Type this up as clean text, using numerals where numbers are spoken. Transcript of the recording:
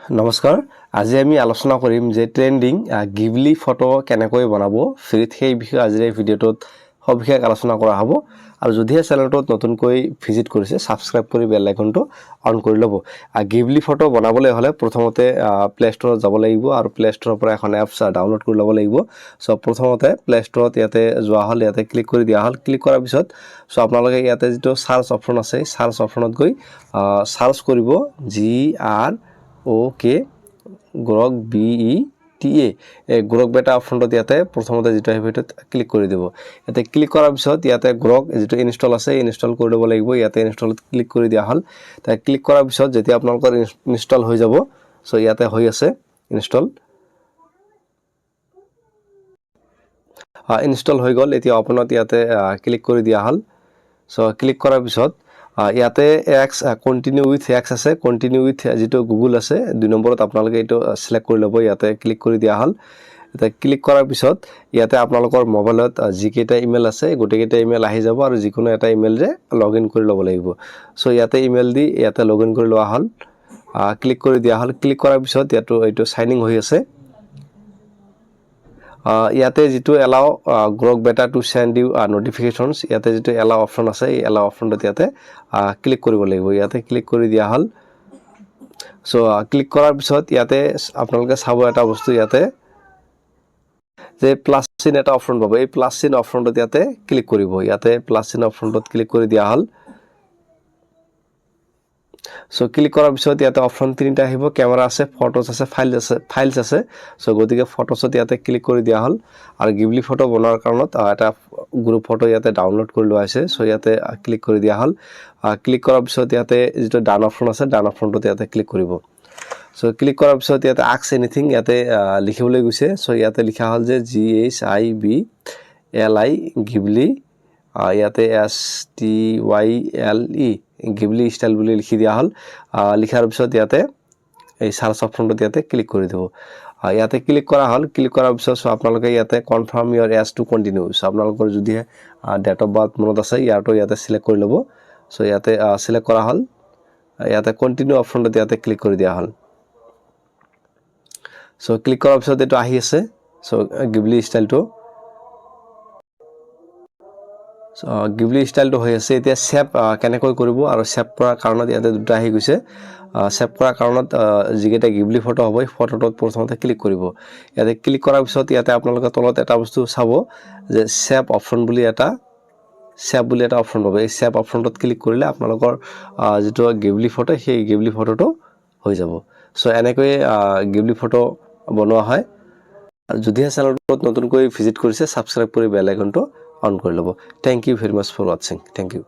নমস্কাৰ আজি আমি আলোচনা কৰিম যে ট্ৰেন্ডিং গিবলি ফটো কেনেকৈ বনাব ফ্ৰীত সেই বিষয়ে আজিৰ এই ভিডিওটোত সবিশেষ আলোচনা কৰা হ'ব আৰু যদিহে চেনেলটোত নতুনকৈ ভিজিট কৰিছে সাবস্ক্ৰাইব কৰি বেল আইকনটো অন কৰি ল'ব গিবলি ফটো বনাবলৈ হলে প্ৰথমতে প্লে ষ্টৰত যাব লাগিব আৰু প্লে ষ্টৰৰ পৰা এখন এপছ ডাউনলোড কৰি ল'ব লাগিব সো প্ৰথমতে প্লে ষ্টৰত ইয়াতে যোৱা হল ইয়াতে ক্লিক কৰি দিয়া হল ক্লিক কৰাৰ পিছত সো আপোনালোকে ইয়াতে যেটো সাৰ্চ অপচন আছে সাৰ্চ অপচনত গৈ সাৰ্চ কৰিব GROK গ্ৰক BETA এই গ্ৰক বেটা অপচনটো ইয়াতে প্ৰথমতে যেটো আহিব এটা ক্লিক কৰি দিব ইয়াতে ক্লিক কৰাৰ পিছত ইয়াতে গ্ৰক যেটো ইনষ্টল আছে ইনষ্টল কৰি দিব লাগিব ইয়াতে ইনষ্টলত ক্লিক কৰি দিয়া হল তা ক্লিক কৰাৰ পিছত যেতিয়া আপোনালোকৰ ইনষ্টল হৈ যাব সো ইয়াতে হৈ আছে ইনষ্টল ইনষ্টল হৈ গল এতিয়া ওপেনত ইয়াতে ক্লিক কৰি দিয়া হল সো ক্লিক কৰাৰ পিছত ইয়াতে x কন্টিনিউ উইথ x আছে কন্টিনিউ উইথ যেটো গুগল আছে দুই নম্বৰত আপোনালোকে এটো সিলেক্ট কৰি ল'ব ইয়াতে ক্লিক কৰি দিয়া হল এটা ক্লিক কৰাৰ পিছত ইয়াতে আপোনালোকৰ মোবাইলত জিকেটা ইমেল আছে গোটেকেটা ইমেল আহি যাব আৰু যিকোনো এটা ইমেল ৰে লগইন কৰি ল'ব লাগিব সো ইয়াতে ইমেল দি ইয়াতে লগইন কৰি লোৱা হল ক্লিক কৰি দিয়া হল ক্লিক কৰাৰ পিছত এটো সাইনিং হৈ আছে ইয়াতে যেটো এলাও গ্ৰক বেটা টু সেন্ড ইউ নোটিফিকেশনস ইয়াতে যেটো এলাও অপশন আছে এই এলাও অপশনটো ইয়াতে ক্লিক কৰিব লাগিব ইয়াতে ক্লিক কৰি দিয়া হল সো ক্লিক কৰাৰ পিছত ইয়াতে আপোনালোকে চাব এটা বস্তু ইয়াতে যে প্লাস চিন এটা অপশন পাব এই প্লাস চিন অপশনটো ইয়াতে ক্লিক কৰিব ইয়াতে প্লাস চিন অপশনটো ক্লিক কৰি দিয়া হল সো ক্লিক কৰাৰ পিছত ইয়াতে অপশন তিনিটা আহিব ক্যামেৰা আছে ফটোস আছে ফাইলস আছে সো গতিকে ফটোসত ইয়াতে ক্লিক কৰি দিয়া হল আৰু গিবলি ফটো বনোৱাৰ কাৰণত এটা গ্ৰুপ ফটো ইয়াতে ডাউনলোড কৰি লোৱা আছে সো ইয়াতে ক্লিক কৰি দিয়া হল ক্লিক কৰাৰ পিছত ইয়াতে যেটো ডান অপশন আছে ডান অপশনটো ইয়াতে ক্লিক কৰিব সো ক্লিক কৰাৰ পিছত ইয়াতে আস্ক এনিথিং ইয়াতে লিখিবলৈ গৈছে সো ইয়াতে লিখা হল যে GHIBLI গিবলি ইয়াতে STYLE গিবলি স্টাইল বুলি লিখি দিয়া হল লিখাৰ পিছত ইয়াতে এই সাৰ্চ অপশনটো ইয়াতে ক্লিক কৰি দিব ইয়াতে ক্লিক কৰা হল ক্লিক কৰাৰ পিছত সো আপোনালোকে ইয়াতে confirm your age to continue so আপোনালোকৰ যদি ডেট অফ বাৰ্থ মনত আছে ইয়াটো ইয়াতে সিলেক্ট কৰি ল'ব সো ইয়াতে সিলেক্ট কৰা হল ইয়াতে কন্টিনিউ অপশনটো ইয়াতে ক্লিক কৰি দিয়া হল সো ক্লিক কৰাৰ পিছত এটো আহি আছে সো গিবলি স্টাইলটো গিবলি স্টাইলটো হৈ আছে এতিয়া সেভ কেনেকৈ কৰিব আৰু সেভ কৰাৰ কাৰণত ইয়াতে দুটা আহি গৈছে সেভ কৰাৰ কাৰণত যিকেটা গিবলি ফটো হ'ব এই ফটোটোত প্ৰথমতে ক্লিক কৰিব ইয়াতে ক্লিক কৰাৰ পিছত ইয়াতে আপোনালোকে তলত এটা বস্তু চাব যে সেভ অপশন বুলি এটা অপশন পাব এই সেভ অপশনটোত ক্লিক কৰিলে আপোনালোকৰ যেটো গিবলি ফটো সেই গিবলি ফটোটো হৈ যাব সো এনেকৈ গিবলি ফটো বনোৱা হয় আৰু যদিহে চেনেলটোত নতুনকৈ ভিজিট কৰিছে সাবস্ক্ৰাইব কৰি বেল আইকনটো অন কৰি ল'ব thank you very much for watching thank U